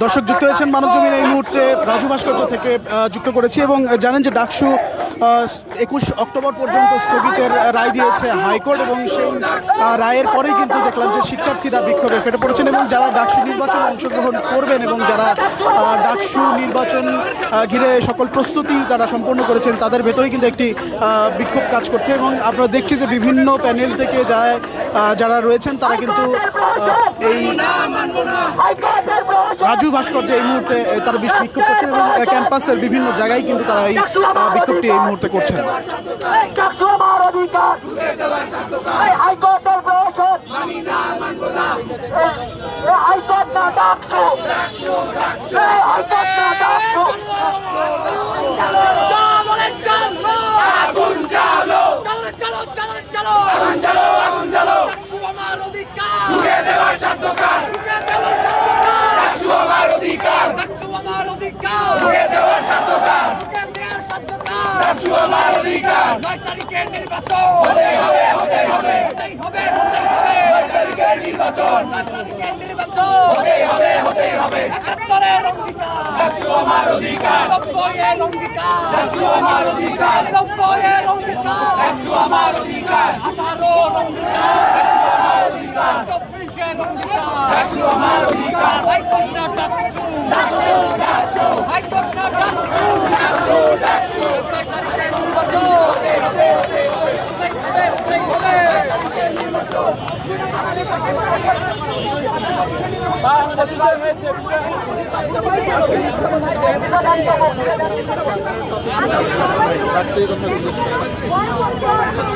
দর্শক যুক্ত হয়েছেন মানব জমিন এই মুহূর্তে রাজু ভাস্কর্য থেকে যুক্ত করেছি এবং জানেন যে ডাকসু 21 অক্টোবর পর্যন্ত স্থগিতের রায় দিয়েছে হাইকোর্ট এবং সেই রায়ের পরেই কিন্তু দেখলাম যে শিক্ষার্থীরা বিক্ষোভে ফেটে পড়েছেন এবং যারা ডাকসু নির্বাচনে অংশগ্রহণ করবেন এবং যারা ডাকসু নির্বাচন ঘিরে সকল প্রস্তুতি তারা সম্পন্ন করেছেন তাদের ভেতরেই কিন্তু একটি বিক্ষোভ কাজ করছে এবং আমরা দেখছি যে বিভিন্ন প্যানেল থেকে যারা রয়েছেন তারা কিন্তু এই রাজু ভাস্কর্য এই মুহূর্তে তারা বিক্ষোভ করছেন এবং ক্যাম্পাসের বিভিন্ন জায়গায় কিন্তু তারা এই বিক্ষোভটি এই মুহূর্তে করছেন।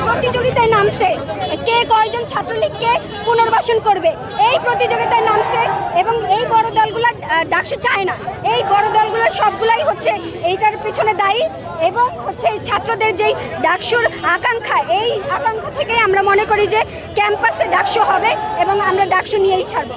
প্রতিযোগিতায় নামছে কে কয়জন ছাত্রলীগকে পুনর্বাসন করবে এই প্রতিযোগিতায় নামছে এবং এই বড় দলগুলো ডাকসু চায় না। এই বড় দলগুলো সবগুলাই হচ্ছে এইটার পিছনে দায়ী এবং হচ্ছে এই ছাত্রদের যেই ডাকসুর আকাঙ্ক্ষা এই আকাঙ্ক্ষা থেকে আমরা মনে করি যে ক্যাম্পাসে ডাকসু হবে এবং আমরা ডাকসু নিয়েই ছাড়ব।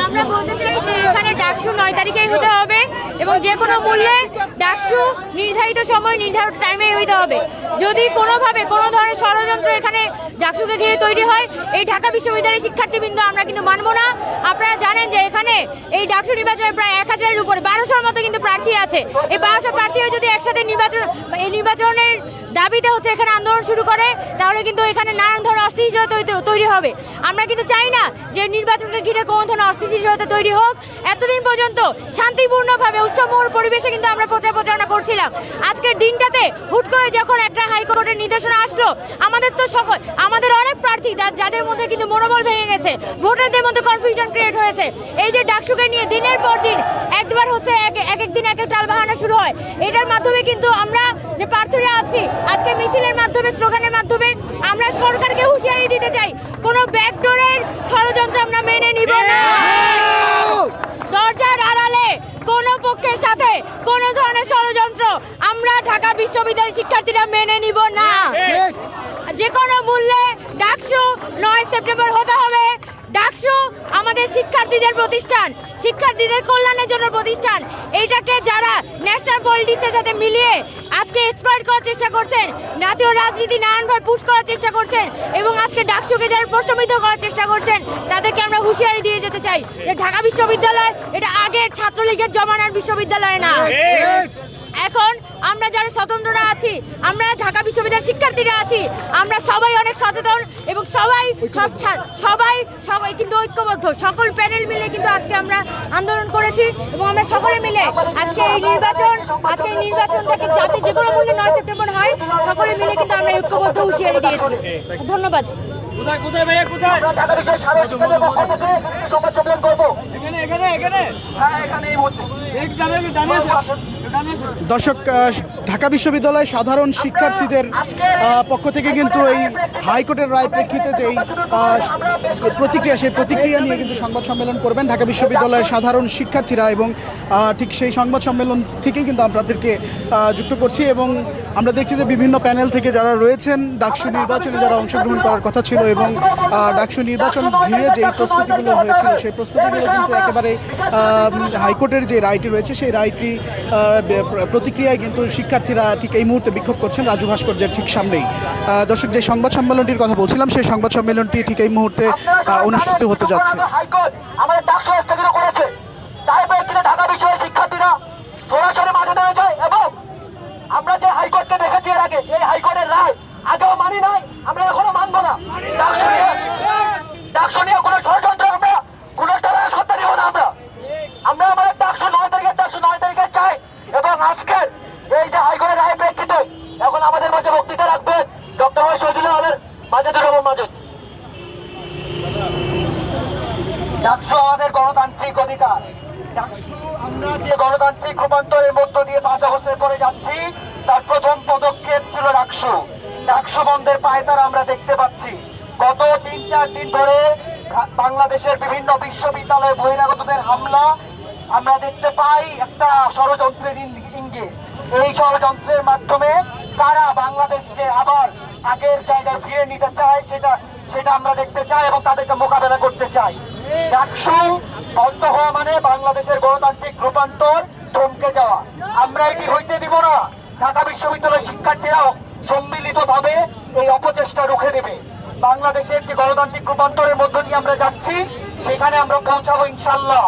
আমরা বলতে চাই যে এখানে ডাকসু 9 তারিখেই হতে হবে এবং যে কোনো মূল্যে ডাকসু নির্ধারিত সময় নির্ধারিত টাইমে হইতে হবে। যদি কোনোভাবে কোনো ধরনের ষড়যন্ত্র এখানে ডাকসুকে ঘিরে তৈরি হয় এই ঢাকা বিশ্ববিদ্যালয়ের শিক্ষার্থীবৃন্দ আমরা কিন্তু মানব না। আপনারা জানেন যে এখানে এই ডাকসু নির্বাচনে প্রায় 1000-এর উপরে 1200-র মতো কিন্তু প্রার্থী আছে। এই 1200 প্রার্থী যদি একসাথে নির্বাচনের দাবিতে হচ্ছে এখানে আন্দোলন শুরু করে তাহলে কিন্তু এখানে নানান ধরনের অস্থিতিশীলতা তৈরি হবে। আমরা কিন্তু চাই না যে নির্বাচনকে ঘিরে কোনো ধরনের অস্থিতিশীলতা তৈরি হোক। এতদিন পর্যন্ত শান্তিপূর্ণভাবে উৎসবমুখর পরিবেশে কিন্তু আমরা প্রচারণা করছিলাম। আজকের দিনটাতে হুট করে যখন একটা হাইকোর্টের নির্দেশনা আসলো আমাদের অনেক প্রার্থী যাদের মধ্যে কিন্তু মনোবল ভেঙে গেছে, ভোটারদের মধ্যে কনফিউশন ক্রিয়েট হয়েছে। এই যে ডাকসুকে নিয়ে দিনের পর দিন একবার হচ্ছে এক দিন এক টালবাহানা শুরু হয়, এটার মাধ্যমে কিন্তু আমরা যে প্রার্থীরা আছি আজকে মিছিলের মাধ্যমে স্লোগানের মাধ্যমে আমরা সরকারকে হুঁশিয়ারি দিতে চাই কোনো ব্যাকডোরের ষড়যন্ত্র আমরা মেনে নিব না। দরজার আড়ালে কোনো পক্ষের সাথে কোনো ধরনের ষড়যন্ত্র আমরা ঢাকা বিশ্ববিদ্যালয়ের শিক্ষার্থীরা মেনে নিব না। যে কোনো মূল্যে ডাকসু 9 সেপ্টেম্বর হতে হবে। ডাকসু আমাদের শিক্ষার্থীদের প্রতিষ্ঠান, শিক্ষার্থীদের কল্যাণের জন্য প্রতিষ্ঠান। এইটাকে যারা ন্যাশনাল পলিটিক্সের সাথে মিলিয়ে আজকে এক্সপ্লয়েট করার চেষ্টা করছেন, জাতীয় রাজনীতি নানানভাবে পুশ করার চেষ্টা করছেন এবং আজকে ডাকসুকে যারা প্রশ্নবিদ্ধ করার চেষ্টা করছেন তাদেরকে আমরা হুঁশিয়ারি দিয়ে যেতে চাই যে ঢাকা বিশ্ববিদ্যালয় এটা আগের ছাত্রলীগের জমানার বিশ্ববিদ্যালয় না। এখন আমরা যারা স্বতন্ত্ররা আছি, আমরা ঢাকা বিশ্ববিদ্যালয়ের শিক্ষার্থীরা আছি, আমরা সবাই অনেক সচেতন এবং সবাই কিন্তু ঐক্যবদ্ধ। সকল প্যানেল মিলে কিন্তু আজকে আমরা আন্দোলন করেছি এবং আমরা সকলে মিলে আজকে এই নির্বাচনটাকে যাতে যে কোনো মূল্যে 9 সেপ্টেম্বর হয় সকলে মিলে কিন্তু আমরা ঐক্যবদ্ধ হুঁশিয়ারি দিয়েছি। ধন্যবাদ। দর্শক ঢাকা বিশ্ববিদ্যালয় সাধারণ শিক্ষার্থীদের পক্ষ থেকে কিন্তু এই হাইকোর্টের রায় প্রেক্ষিতে যেই প্রতিক্রিয়া, সেই প্রতিক্রিয়া নিয়ে কিন্তু সংবাদ সম্মেলন করবেন ঢাকা বিশ্ববিদ্যালয়ের সাধারণ শিক্ষার্থীরা। এবং ঠিক সেই সংবাদ সম্মেলন থেকেই কিন্তু আপনাদেরকে যুক্ত করছি। এবং আমরা দেখছি যে বিভিন্ন প্যানেল থেকে যারা রয়েছেন, ডাকসু নির্বাচনে যারা অংশগ্রহণ করার কথা ছিল এবং ডাকসু নির্বাচন ঘিরে যেই প্রস্তুতিগুলো হয়েছিল, সেই প্রস্তুতিগুলো কিন্তু একেবারে হাইকোর্টের যে রায়টি রয়েছে সেই রায়টি প্রতিক্রিয়ায় কিন্তু শিক্ষার্থীরা ঠিক এই মুহূর্তে বিক্ষোভ করছেন রাজু ভাস্কর্যের ঠিক সামনেই। দর্শক, যে সংবাদ সম্মেলনটির কথা বলছিলাম, সেই সংবাদ সম্মেলনটি ঠিক এই মুহূর্তে অনুষ্ঠিত হতে যাচ্ছে। আমাদের ডাকসু স্থগিত করেছে, তাই ঢাকা বিশ্ববিদ্যালয়ের শিক্ষার্থীরা সরাসরি মাঠে নেমে যায়। এবং আমরা যে হাইকোর্টকে দেখেছি এর আগে, এই হাইকোর্টের রায় আগেও মানি নাই, আমরা এখনো মানবো না। ডাকসু নিয়ে কোনো ষড়যন্ত্র আমরা কোনো টাকা করতে দিব না। আমরা আমাদের ডাকসু 9 তারিখে চাই। এবং আজকের এই যে হাইকোর্টের রায় প্রেক্ষিতে এখন আমাদের মাঝে বক্তৃতা রাখবেন ডক্টর শহীদুল্লাহ আলের মাজেদুর রহমান মাজেদ। ডাকসু আমাদের গণতান্ত্রিক অধিকার। ডাকসু আমরা যে গণতান্ত্রিক রূপান্তরের মধ্য দিয়ে 5 আগস্টের পরে যাচ্ছি, তার প্রথম পদক্ষেপ ছিল ডাকসু। ডাকসু বন্ধের পায়তারা আমরা দেখতে পাচ্ছি। গত 3-4 দিন ধরে বাংলাদেশের বিভিন্ন বিশ্ববিদ্যালয়ে বহিরাগতদের হামলা আমরা দেখতে পাই একটা ষড়যন্ত্রের ইঙ্গিত। এই ষড়যন্ত্রের মাধ্যমে কারা বাংলাদেশকে আবার আগের জায়গায় ফিরে নিতে চায় সেটা আমরা দেখতে চাই এবং তাদেরকে মোকাবেলা করতে চাই। ডাকসু বন্ধ হওয়া মানে বাংলাদেশের গণতান্ত্রিক রূপান্তর থমকে যাওয়া। আমরা এটি হইতে দিব না। ঢাকা বিশ্ববিদ্যালয়ের শিক্ষার্থীরাও সম্মিলিতভাবে এই অপচেষ্টা রুখে দেবে। বাংলাদেশের যে গণতান্ত্রিক রূপান্তরের মধ্য দিয়ে আমরা যাচ্ছি, সেখানে আমরা পৌঁছাবো ইনশাল্লাহ।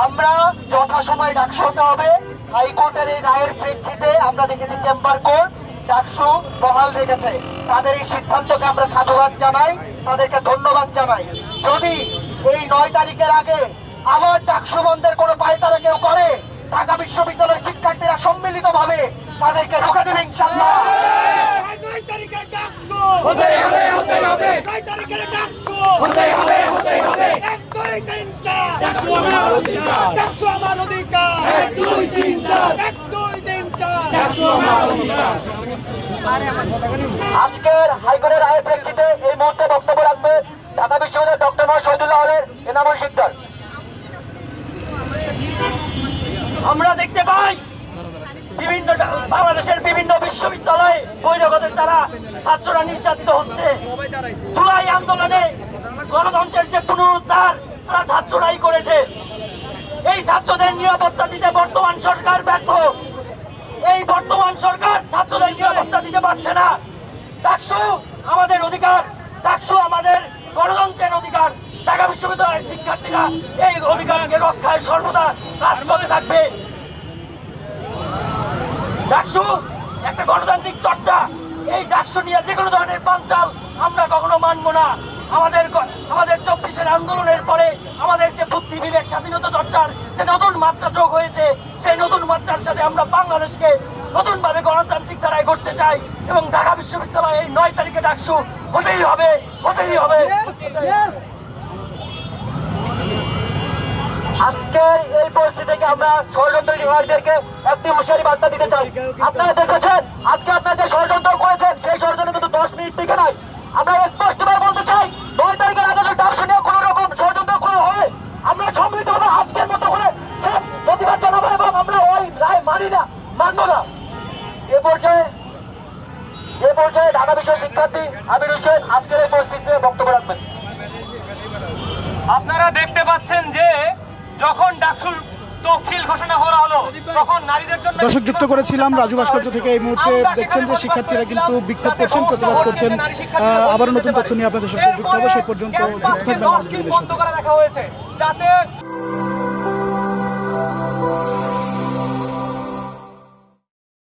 আমরা যথাসময়ে ডাকসু হতে হবে। হাইকোর্টের এই রায়ের প্রেক্ষিতে আমরা দেখেছি চেম্বার কোর্ট ডাকসু বহাল রেখেছে। তাদের এই সিদ্ধান্তকে আমরা সাধুবাদ জানাই, তাদেরকে ধন্যবাদ জানাই। যদি এই 9 তারিখের আগে আবার ডাকসু বন্ধের কোনো পায়তারা কেউ করে, ঢাকা বিশ্ববিদ্যালয়ের শিক্ষার্থীরা সম্মিলিত ভাবে তাদেরকে রুখে দেবে ইনশাল্লাহ। 9 তারিখে ডাকসু হতে হবে, হতে হবে। 9 তারিখে ডাকসু হতে হবে, হতে হবে। 1 2 3 4 ডাকসু আমার অধিকার, ডাকসু আমার অধিকার। 1 2 3 4 1 2 3 4 ডাকসু আমার অধিকার। আজকের হাইকোর্টের রায়ের প্রেক্ষিতে এই মুহূর্তে বক্তব্য রাখবে ঢাকা বিশ্ববিদ্যালয়ের ডক্টর শহীদুল্লাহ আলের এনামুল শিকদার। আমরা দেখতে পাই বাংলাদেশের বিভিন্ন বিশ্ববিদ্যালয়ে বহিরাগতের দ্বারা ছাত্ররা নির্যাতিত হচ্ছে। জুলাই আন্দোলনে গণতন্ত্রের যে পুনরুদ্ধার তারা ছাত্ররাই করেছে। এই ছাত্রদের নিরাপত্তা দিতে বর্তমান সরকার ব্যর্থ। এই বর্তমান সরকার ছাত্রদের নিরাপত্তা দিতে পারছে না। ডাকসু আমাদের অধিকার, ডাকসু আমাদের গণতন্ত্রের অধিকার। ঢাকা বিশ্ববিদ্যালয়ের শিক্ষার্থীরা এই অধিকারকে রক্ষায় সর্বদা রাজপথে থাকবে। ডাকসু একটা গণতান্ত্রিক চর্চা। এই ডাকসু নিয়ে যে কোনো ধরনের পাঞ্চাল আমরা কখনো মানব না। আমাদের 24-এর আন্দোলনের পরে আমাদের যে বুদ্ধি বিবেক স্বাধীনতা চর্চার যে নতুন মাত্রা যোগ হয়েছে, সেই নতুন মাত্রার সাথে আমরা বাংলাদেশকে নতুনভাবে গণতান্ত্রিক ধারায় করতে চাই। এবং ঢাকা বিশ্ববিদ্যালয়ে এই 9 তারিখে ডাকসু হতেই হবে, হতেই হবে। আজকের এই পরিস্থিতি থেকে আমরা ষড়যন্ত্রকারীদেরকে একটি হুঁশিয়ারি বার্তা দিতে চাই। আপনারা দেখেছেন আজকে আপনারা যে ষড়যন্ত্র করেছেন, সেই ষড়যন্ত্র কিন্তু 10 মিনিট টিকে নাই। আমরা স্পষ্টভাবে বলতে চাই, 9 তারিখের আগে যদি ডাকসু নিয়ে কোনো রকম ষড়যন্ত্র করা হয়, আমরা সম্মিলিতভাবে আজকের মতো করে প্রতিবাদ জানাবো এবং আমরা ওই রায় মানবো না। এ পর্যায়ে ঢাকা বিশ্ববিদ্যালয়ের শিক্ষার্থী আমির হোসেন আজকের এই পরিস্থিতিতে বক্তব্য রাখবেন। আপনারা দেখতে পাচ্ছেন যে যখন ডাকসুর তফসিল ঘোষণা করা হলো, তখন নারীদের জন্য দর্শক, যুক্ত করেছিলাম রাজু ভাস্কর্য থেকে। এই মুহূর্তে দেখছেন যে শিক্ষার্থীরা কিন্তু বিক্ষোভ করছেন, প্রতিবাদ করছেন। আবারও নতুন তথ্য নিয়ে আপনাদের সাথে যুক্ত হবে। সেই পর্যন্ত যুক্ত থাকবেন আমাদের সাথে। বন্ধ করে রাখা হয়েছে যাতে